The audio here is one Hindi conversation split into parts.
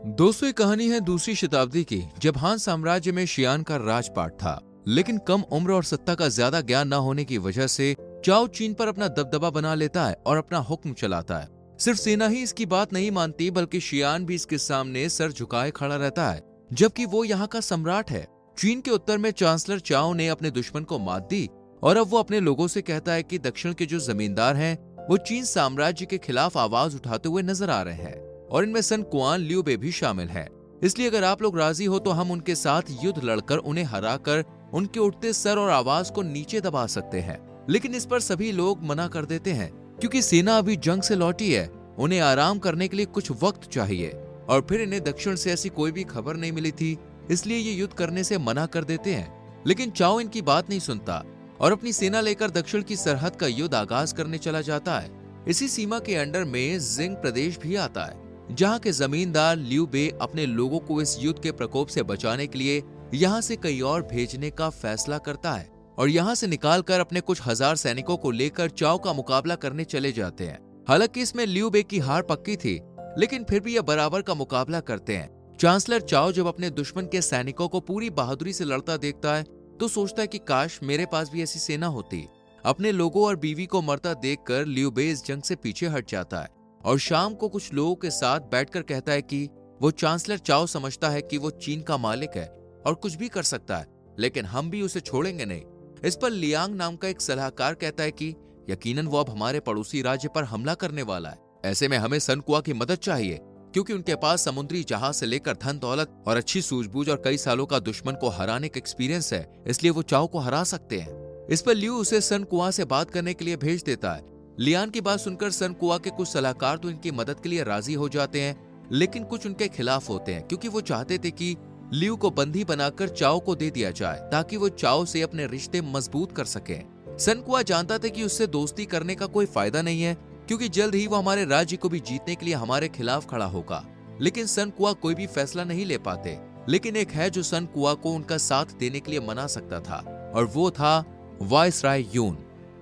दोस्तों, ये कहानी है दूसरी शताब्दी की, जब हान साम्राज्य में शियान का राजपाट था। लेकिन कम उम्र और सत्ता का ज्यादा ज्ञान न होने की वजह से चाओ चीन पर अपना दबदबा बना लेता है और अपना हुक्म चलाता है। सिर्फ सेना ही इसकी बात नहीं मानती, बल्कि शियान भी इसके सामने सर झुकाए खड़ा रहता है, जबकि वो यहाँ का सम्राट है। चीन के उत्तर में चांसलर चाओ ने अपने दुश्मन को मात दी और अब वो अपने लोगों से कहता है कि दक्षिण के जो जमींदार हैं वो चीन साम्राज्य के खिलाफ आवाज उठाते हुए नजर आ रहे हैं, और इनमें सन कुआन लियू बे भी शामिल है। इसलिए अगर आप लोग राजी हो तो हम उनके साथ युद्ध लड़कर उन्हें हराकर उनके उठते सर और आवाज को नीचे दबा सकते हैं। लेकिन इस पर सभी लोग मना कर देते हैं, क्योंकि सेना अभी जंग से लौटी है, उन्हें आराम करने के लिए कुछ वक्त चाहिए, और फिर इन्हें दक्षिण से ऐसी कोई भी खबर नहीं मिली थी, इसलिए ये युद्ध करने से मना कर देते हैं। लेकिन चाओ इनकी बात नहीं सुनता और अपनी सेना लेकर दक्षिण की सरहद का युद्ध आगाज करने चला जाता है। इसी सीमा के अंडर में जिंग प्रदेश भी आता है, जहाँ के जमींदार लियू बे अपने लोगों को इस युद्ध के प्रकोप से बचाने के लिए यहाँ से कई और भेजने का फैसला करता है, और यहाँ से निकालकर अपने कुछ हजार सैनिकों को लेकर चाओ का मुकाबला करने चले जाते हैं। हालांकि इसमें लियू बे की हार पक्की थी, लेकिन फिर भी यह बराबर का मुकाबला करते हैं। चांसलर चाओ जब अपने दुश्मन के सैनिकों को पूरी बहादुरी से लड़ता देखता है तो सोचता है कि काश मेरे पास भी ऐसी सेना होती। अपने लोगों और बीवी को मरता देखकर लियू बे इस जंग से पीछे हट जाता है और शाम को कुछ लोगों के साथ बैठकर कहता है कि वो चांसलर चाओ समझता है कि वो चीन का मालिक है और कुछ भी कर सकता है, लेकिन हम भी उसे छोड़ेंगे नहीं। इस पर लियांग नाम का एक सलाहकार कहता है कि यकीनन वो अब हमारे पड़ोसी राज्य पर हमला करने वाला है। ऐसे में हमें सन कुआ की मदद चाहिए, क्योंकि उनके पास समुद्री जहाज से लेकर धन दौलत और अच्छी सूझबूझ और कई सालों का दुश्मन को हराने का एक्सपीरियंस है, इसलिए वो चाओ को हरा सकते हैं। इस पर लियू उसे सन कुआ से बात करने के लिए भेज देता है। लियान की बात सुनकर सन कुआ के कुछ सलाहकार तो इनकी मदद के लिए राजी हो जाते हैं, लेकिन कुछ उनके खिलाफ होते हैं, क्योंकि वो चाहते थे कि लियू को बंदी बनाकर चाओ को दे दिया जाए, ताकि वो चाओ से अपने रिश्ते मजबूत कर सके। सन कुआ जानता था कि उससे दोस्ती करने का कोई फायदा नहीं है, क्योंकि जल्द ही वो हमारे राज्य को भी जीतने के लिए हमारे खिलाफ खड़ा होगा। लेकिन सन कुआ कोई भी फैसला नहीं ले पाते। लेकिन एक है जो सन कुआ को उनका साथ देने के लिए मना सकता था, और वो था वायसराय यून,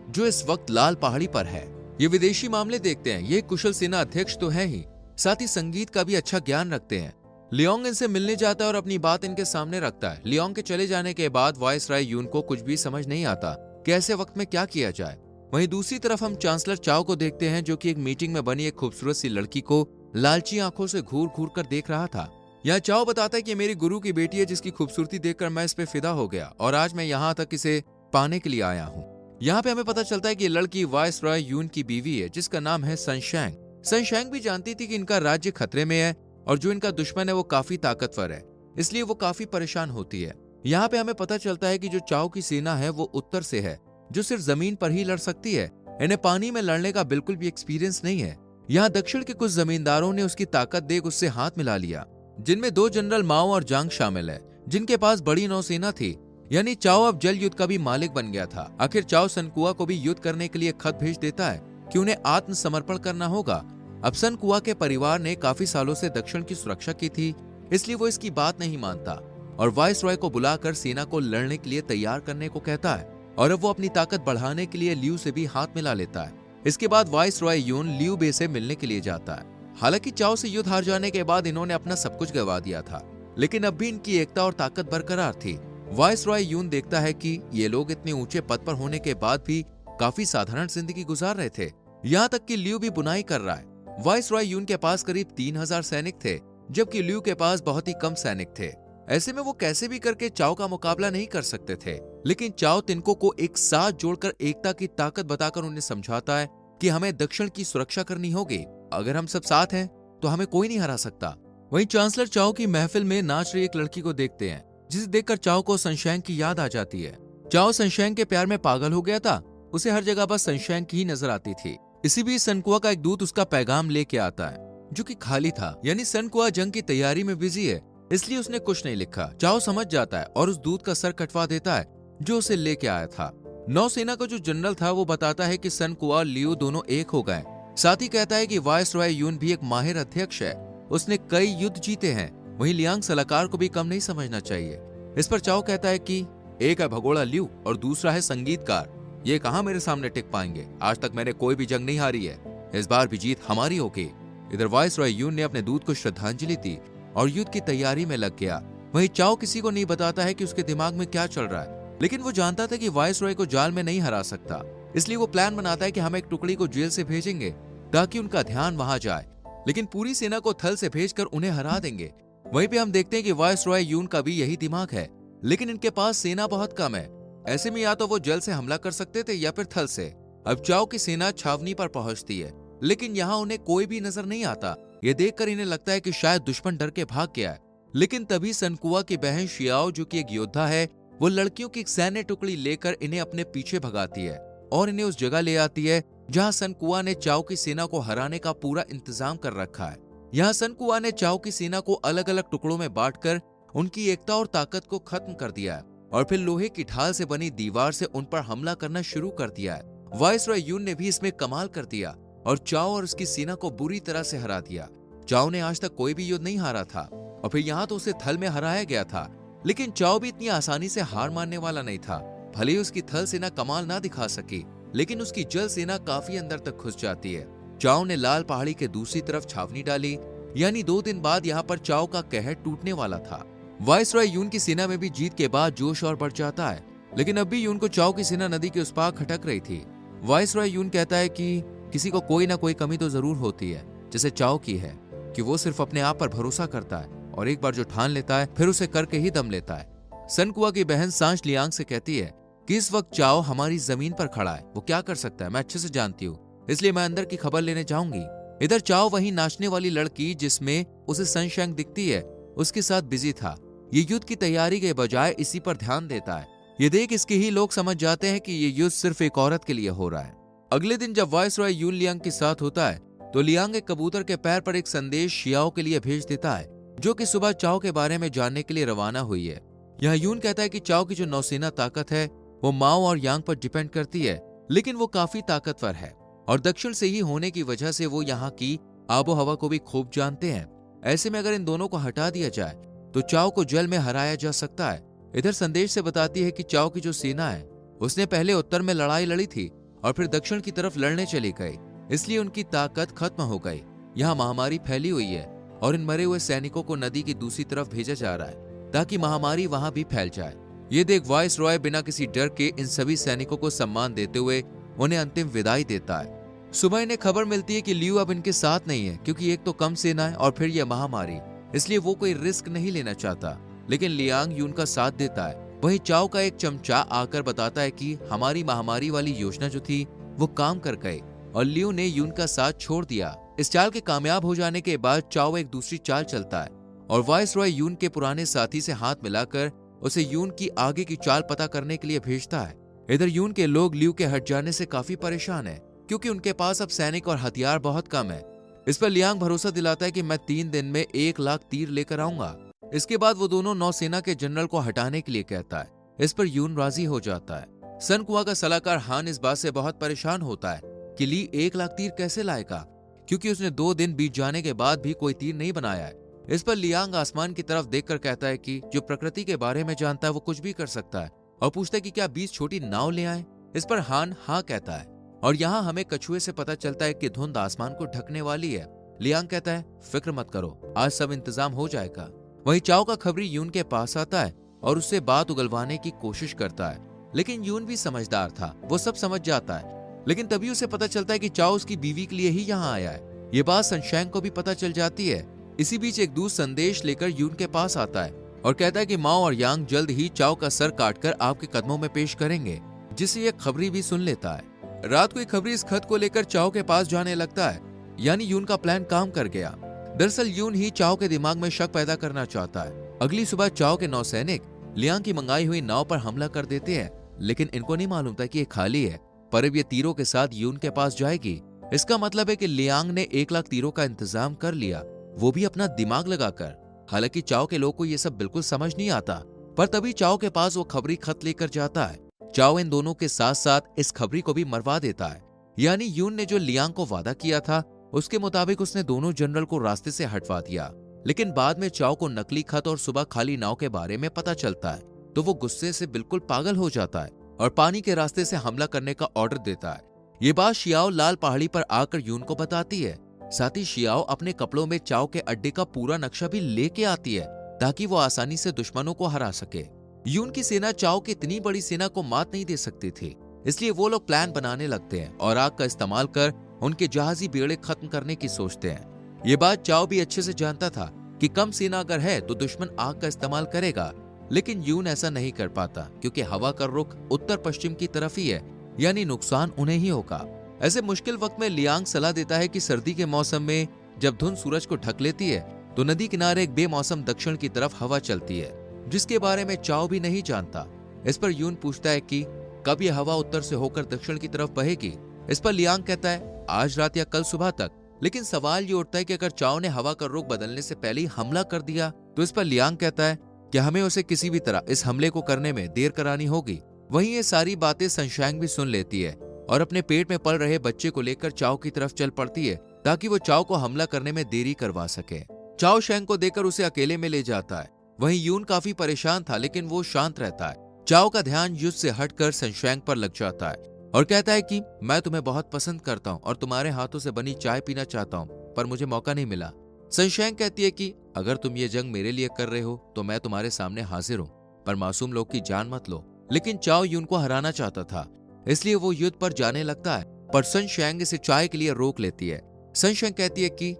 जो इस वक्त लाल पहाड़ी पर है। ये विदेशी मामले देखते हैं, ये कुशल सेना अध्यक्ष तो है ही, साथ ही संगीत का भी अच्छा ज्ञान रखते हैं। लियोंग इनसे मिलने जाता है और अपनी बात इनके सामने रखता है। लियोंग के चले जाने के बाद वायसराय यून को कुछ भी समझ नहीं आता कि ऐसे वक्त में क्या किया जाए। वहीं दूसरी तरफ हम चांसलर चाओ को देखते हैं, जो कि एक मीटिंग में बनी एक खूबसूरत सी लड़की को लालची आंखों से घूर घूर कर देख रहा था। यहाँ चाओ बताता है कि मेरी गुरु की बेटी है, जिसकी खूबसूरती देखकर मैं इस पे फिदा हो गया, और आज मैं यहाँ तक इसे पाने के लिए आया हूँ। यहाँ पे हमें पता चलता है कि ये लड़की वायसराय यून की बीवी है, जिसका नाम है सनशैंग। सनशैंग भी जानती थी कि इनका राज्य खतरे में है और जो इनका दुश्मन है वो काफी ताकतवर है, इसलिए वो काफी परेशान होती है। यहाँ पे हमें पता चलता है कि जो चाओ की सेना है वो उत्तर से है, जो सिर्फ जमीन पर ही लड़ सकती है। इन्हें पानी में लड़ने का बिल्कुल भी एक्सपीरियंस नहीं है। यहाँ दक्षिण के कुछ जमींदारों ने उसकी ताकत देख उससे हाथ मिला लिया, जिनमें 2 जनरल माओ और जांग शामिल है, जिनके पास बड़ी नौसेना थी। यानी चाओ अब जल युद्ध का भी मालिक बन गया था। आखिर चाओ सन कुआ को भी युद्ध करने के लिए खत भेज देता है कि उन्हें आत्मसमर्पण करना होगा। अब सन कुआ के परिवार ने काफी सालों से दक्षिण की सुरक्षा की थी, इसलिए वो इसकी बात नहीं मानता और वायसरॉय को बुलाकर सेना को लड़ने के लिए तैयार करने को कहता है, और अब वो अपनी ताकत बढ़ाने के लिए लियू से भी हाथ मिला लेता है। इसके बाद वायसरॉय यून लियू बे से मिलने के लिए जाता है। हालांकि चाओ से युद्ध हार जाने के बाद इन्होंने अपना सब कुछ गंवा दिया था, लेकिन अब भी इनकी एकता और ताकत बरकरार थी। वायसरॉय यून देखता है कि ये लोग इतने ऊंचे पद पर होने के बाद भी काफी साधारण जिंदगी गुजार रहे थे, यहाँ तक कि लियू भी बुनाई कर रहा है। वायसरॉय यून के पास करीब 3000 सैनिक थे, जबकि लियू के पास बहुत ही कम सैनिक थे। ऐसे में वो कैसे भी करके चाओ का मुकाबला नहीं कर सकते थे। लेकिन चाओ तिनको को एक साथ जोड़कर एकता की ताकत बताकर उन्हें समझाता है कि हमें दक्षिण की सुरक्षा करनी होगी। अगर हम सब साथ हैं तो हमें कोई नहीं हरा सकता। वहीं चांसलर चाओ की महफिल में नाच रही एक लड़की को देखते हैं, जिसे देखकर चाओ को सनशैंग की याद आ जाती है। चाओ सनशैंग के प्यार में पागल हो गया था, उसे हर जगह बस सनशैंग की ही नजर आती थी। इसी बीच सनकुआ का एक दूत उसका पैगाम लेके आता है, जो कि खाली था। यानी सनकुआ जंग की तैयारी में बिजी है, इसलिए उसने कुछ नहीं लिखा। चाओ समझ जाता है और उस दूत का सर कटवा देता है जो उसे लेके आया था। नौसेना का जो जनरल था वो बताता है कि सनकुआ और लियू दोनों एक हो गए। साथ ही कहता है कि वायसरॉय यून भी एक माहिर अध्यक्ष है, उसने कई युद्ध जीते हैं। वहीं लियांग सलाहकार को भी कम नहीं समझना चाहिए। इस पर चाओ कहता है कि एक है भगोड़ा लियू और दूसरा है संगीतकार, ये कहां मेरे सामने टिक पाएंगे। आज तक मैंने कोई भी जंग नहीं हारी है, इस बार भी जीत हमारी होगी। इधर वायसरॉय यून ने अपने दूत को श्रद्धांजलि दी और युद्ध की तैयारी में लग गया। वहीं चाओ किसी को नहीं बताता है कि उसके दिमाग में क्या चल रहा है, लेकिन वो जानता था कि वायसरॉय को जाल में नहीं हरा सकता। इसलिए वो प्लान बनाता है कि हम एक टुकड़ी को जेल से भेजेंगे ताकि उनका ध्यान वहां जाए, लेकिन पूरी सेना को थल से भेजकर उन्हें हरा देंगे। वहीं पे हम देखते हैं कि वायसरॉय यून का भी यही दिमाग है, लेकिन इनके पास सेना बहुत कम है। ऐसे में या तो वो जल से हमला कर सकते थे या फिर थल से। अब चाओ की सेना छावनी पर पहुंचती है, लेकिन यहाँ उन्हें कोई भी नजर नहीं आता। ये देखकर इन्हें लगता है कि शायद दुश्मन डर के भाग गया है, लेकिन तभी सनकुआ की बहन शियाओ, जो कि एक योद्धा है, वो लड़कियों की एक सैन्य टुकड़ी लेकर इन्हें अपने पीछे भगाती है और इन्हें उस जगह ले आती है जहां सनकुआ ने चाओ की सेना को हराने का पूरा इंतजाम कर रखा है। यहाँ सनकुआ ने चाओ की सेना को अलग अलग टुकड़ों में बांटकर उनकी एकता और ताकत को खत्म कर दिया है और फिर लोहे की ढाल से बनी दीवार से उन पर हमला करना शुरू कर दिया है। वायसरॉय यून ने भी इसमें कमाल कर दिया और चाओ और उसकी सेना को बुरी तरह से हरा दिया। चाओ ने आज तक कोई भी युद्ध नहीं हारा था और फिर यहाँ तो उसे थल में हराया गया था, लेकिन चाओ भी इतनी आसानी से हार मानने वाला नहीं था। भले ही उसकी थल सेना कमाल ना दिखा सकी, लेकिन उसकी जल सेना काफी अंदर तक घुस जाती है। चाओ ने लाल पहाड़ी के दूसरी तरफ छावनी डाली, यानी 2 दिन बाद यहाँ पर चाओ का कहर टूटने वाला था। वायसरॉय यून की सेना में भी जीत के बाद जोश और बढ़ जाता है, लेकिन अब भी यून को चाओ की सेना नदी के उस पार खटक रही थी। वायसरॉय यून कहता है कि किसी को कोई ना कोई कमी तो जरूर होती है, जैसे चाओ की है कि वो सिर्फ अपने आप पर भरोसा करता है और एक बार जो ठान लेता है फिर उसे करके ही दम लेता है। सनकुआ की बहन सांश लियांग से कहती है कि इस वक्त चाओ हमारी जमीन पर खड़ा है, वो क्या कर सकता है मैं अच्छे से जानती हूँ, इसलिए मैं अंदर की खबर लेने जाऊंगी। इधर चाओ वही नाचने वाली लड़की जिसमें उसे सनशाइन दिखती है, उसके साथ बिजी था। ये युद्ध की तैयारी के बजाय इसी पर ध्यान देता है। ये देख इसके ही लोग समझ जाते हैं कि ये युद्ध सिर्फ एक औरत के लिए हो रहा है। अगले दिन जब वायसरॉय यून लियांग के साथ होता है तो लियांग एक कबूतर के पैर पर एक संदेश शियाओ के लिए भेज देता है, जो कि सुबह चाओ के बारे में जानने के लिए रवाना हुई है। यहाँ यून कहता है कि चाओ की जो नौसेना ताकत है वो माओ और यांग पर डिपेंड करती है, लेकिन वो काफी ताकतवर है और दक्षिण से ही होने की वजह से वो यहाँ की आबो हवा को भी खूब जानते हैं। ऐसे में अगर इन दोनों को हटा दिया जाए तो चाओ को जल में हराया जा सकता है। इधर संदेश से बताती है कि चाओ की जो सेना है उसने पहले उत्तर में लड़ाई लड़ी थी और फिर दक्षिण की तरफ लड़ने चली गई, इसलिए उनकी ताकत खत्म हो गई। यहाँ महामारी फैली हुई है और इन मरे हुए सैनिकों को नदी की दूसरी तरफ भेजा जा रहा है ताकि महामारी वहां भी फैल जाए। ये देख वायसरॉय बिना किसी डर के इन सभी सैनिकों को सम्मान देते हुए उन्हें अंतिम विदाई देता है। सुबह इन्हें खबर मिलती है कि लियू अब इनके साथ नहीं है, क्योंकि एक तो कम सेना है और फिर यह महामारी, इसलिए वो कोई रिस्क नहीं लेना चाहता। लेकिन लियांग यून का साथ देता है। वहीं चाओ का एक चमचा आकर बताता है कि हमारी महामारी वाली योजना जो थी वो काम कर गई और लियू ने यून का साथ छोड़ दिया। इस चाल के कामयाब हो जाने के बाद चाओ एक दूसरी चाल चलता है और वायसरॉय यून के पुराने साथी से हाथ मिलाकर उसे यून की आगे की चाल पता करने के लिए भेजता है। इधर यून के लोग लियू के हट जाने से काफी परेशान है, क्योंकि उनके पास अब सैनिक और हथियार बहुत कम है। इस पर लियांग भरोसा दिलाता है कि मैं 3 दिन में 1 लाख तीर लेकर आऊंगा। इसके बाद वो दोनों नौसेना के जनरल को हटाने के लिए कहता है। इस पर यून राजी हो जाता है। सनकुआ का सलाहकार हान इस बात से बहुत परेशान होता है कि ली 1 लाख तीर कैसे लाएगा, क्योंकि उसने 2 दिन बीत जाने के बाद भी कोई तीर नहीं बनाया है। इस पर लियांग आसमान की तरफ देखकर कहता है कि जो प्रकृति के बारे में जानता है वो कुछ भी कर सकता है और पूछता है कि क्या 20 छोटी नाव ले आए। इस पर हान हाँ कहता है और यहाँ हमें कछुए से पता चलता है कि धुंध आसमान को ढकने वाली है। लियांग कहता है फिक्र मत करो, आज सब इंतजाम हो जाएगा। वहीं चाओ का खबरी यून के पास आता है और उससे बात उगलवाने की कोशिश करता है, लेकिन यून भी समझदार था, वो सब समझ जाता है। लेकिन तभी उसे पता चलता है कि चाओ उसकी बीवी के लिए ही यहाँ आया है। ये बात सनशाइन को भी पता चल जाती है। इसी बीच एक दूत संदेश लेकर यून के पास आता है और कहता है कि माओ और यांग जल्द ही चाओ का सर काटकर आपके कदमों में पेश करेंगे, जिसे ये खबरी भी सुन लेता है। रात को एक खबरी इस खत को लेकर चाओ के पास जाने लगता है, यानी यून का प्लान काम कर गया। दरअसल यून ही चाओ के दिमाग में शक पैदा करना चाहता है। अगली सुबह चाओ के नौसैनिक लियांग की मंगाई हुई नाव पर हमला कर देते हैं, लेकिन इनको नहीं मालूम था कि ये खाली है, पर अब ये तीरों के साथ यून के पास जाएगी। इसका मतलब है कि लियांग ने 1 लाख तीरों का इंतजाम कर लिया, वो भी अपना दिमाग लगाकर। हालांकि चाओ के लोग को ये सब बिल्कुल समझ नहीं आता, पर तभी चाओ के पास वो खबरी खत लेकर जाता है। चाओ इन दोनों के साथ साथ इस खबरी को भी मरवा देता है। यानी यून ने जो लियांग को वादा किया था उसके मुताबिक उसने दोनों जनरल को रास्ते से हटवा दिया। लेकिन बाद में चाओ को नकली खत और सुबह खाली नाव के बारे में पता चलता है, तो वो गुस्से से बिल्कुल पागल हो जाता है और पानी के रास्ते से हमला करने का ऑर्डर देता है। ये बात शियाओ लाल पहाड़ी पर आकर यून को बताती है। साथ ही शियाओ अपने कपड़ों में चाओ के अड्डे का पूरा नक्शा भी लेके आती है ताकि वो आसानी से दुश्मनों को हरा सके। यून की सेना चाओ की इतनी बड़ी सेना को मात नहीं दे सकती थी, इसलिए वो लोग प्लान बनाने लगते हैं और आग का इस्तेमाल कर उनके जहाजी बेड़े खत्म करने की सोचते हैं। ये बात चाओ भी अच्छे से जानता था कि कम सेना अगर है तो दुश्मन आग का इस्तेमाल करेगा, लेकिन यून ऐसा नहीं कर पाता क्योंकि हवा का रुख उत्तर पश्चिम की तरफ ही है, यानी नुकसान उन्हें ही होगा। ऐसे मुश्किल वक्त में लियांग सलाह देता है कि सर्दी के मौसम में जब धुंध सूरज को ढक लेती है तो नदी किनारे एक बेमौसम दक्षिण की तरफ हवा चलती है, जिसके बारे में चाओ भी नहीं जानता। इस पर यून पूछता है कि कब यह हवा उत्तर से होकर दक्षिण की तरफ बहेगी। इस पर लियांग कहता है आज रात या कल सुबह तक। लेकिन सवाल ये उठता है कि अगर चाओ ने हवा का रुख बदलने से पहले ही हमला कर दिया तो इस पर लियांग कहता है कि हमें उसे किसी भी तरह इस हमले को करने में देर करानी होगी। वहीं ये सारी बातें सनशांग भी सुन लेती है और अपने पेट में पल रहे बच्चे को लेकर चाओ की तरफ चल पड़ती है ताकि वो चाओ को हमला करने में देरी करवा सके। चाओ शैंग को देकर उसे अकेले में ले जाता है। वहीं यून काफी परेशान था, लेकिन वो शांत रहता है। चाओ का ध्यान युद्ध से हटकर सनशैंग पर लग जाता है और कहता है कि मैं तुम्हें बहुत पसंद करता हूँ और तुम्हारे हाथों से बनी चाय पीना चाहता हूँ, पर मुझे मौका नहीं मिला। सनशैंग कहती है कि अगर तुम ये जंग मेरे लिए कर रहे हो तो मैं तुम्हारे सामने हाजिर हूँ, पर मासूम लोग की जान मत लो। लेकिन चाओ यून को हराना चाहता था, इसलिए वो युद्ध पर जाने लगता है, पर सनशैंग इसे चाय के लिए रोक लेती है। सनशैंग कहती है कि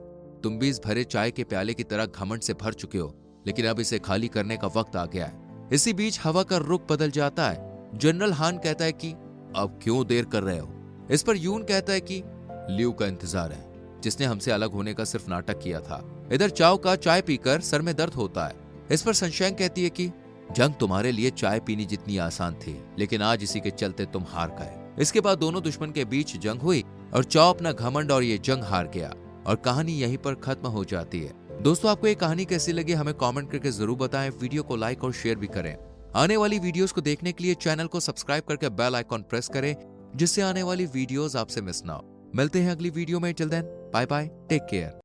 तुम भी इस भरे चाय के प्याले की तरह घमंड से भर चुके हो, लेकिन अब इसे खाली करने का वक्त आ गया है। इसी बीच हवा का रुख बदल जाता है। जनरल हान कहता है कि अब क्यों देर कर रहे हो। इस पर यून कहता है कि लियू का इंतजार है, जिसने हमसे अलग होने का सिर्फ नाटक किया था। इधर चाओ का चाय पीकर सर में दर्द होता है। इस पर सनशैंग कहती है कि जंग तुम्हारे लिए चाय पीनी जितनी आसान थी, लेकिन आज इसी के चलते तुम हार गए। इसके बाद दोनों दुश्मन के बीच जंग हुई और चाओ अपना घमंड और ये जंग हार गया और कहानी यहीं पर खत्म हो जाती है। दोस्तों, आपको ये कहानी कैसी लगी हमें कमेंट करके जरूर बताएं। वीडियो को लाइक और शेयर भी करें। आने वाली वीडियोस को देखने के लिए चैनल को सब्सक्राइब करके बेल आइकॉन प्रेस करें, जिससे आने वाली वीडियोस आपसे मिस ना हो। मिलते हैं अगली वीडियो में। Till then bye bye, take care.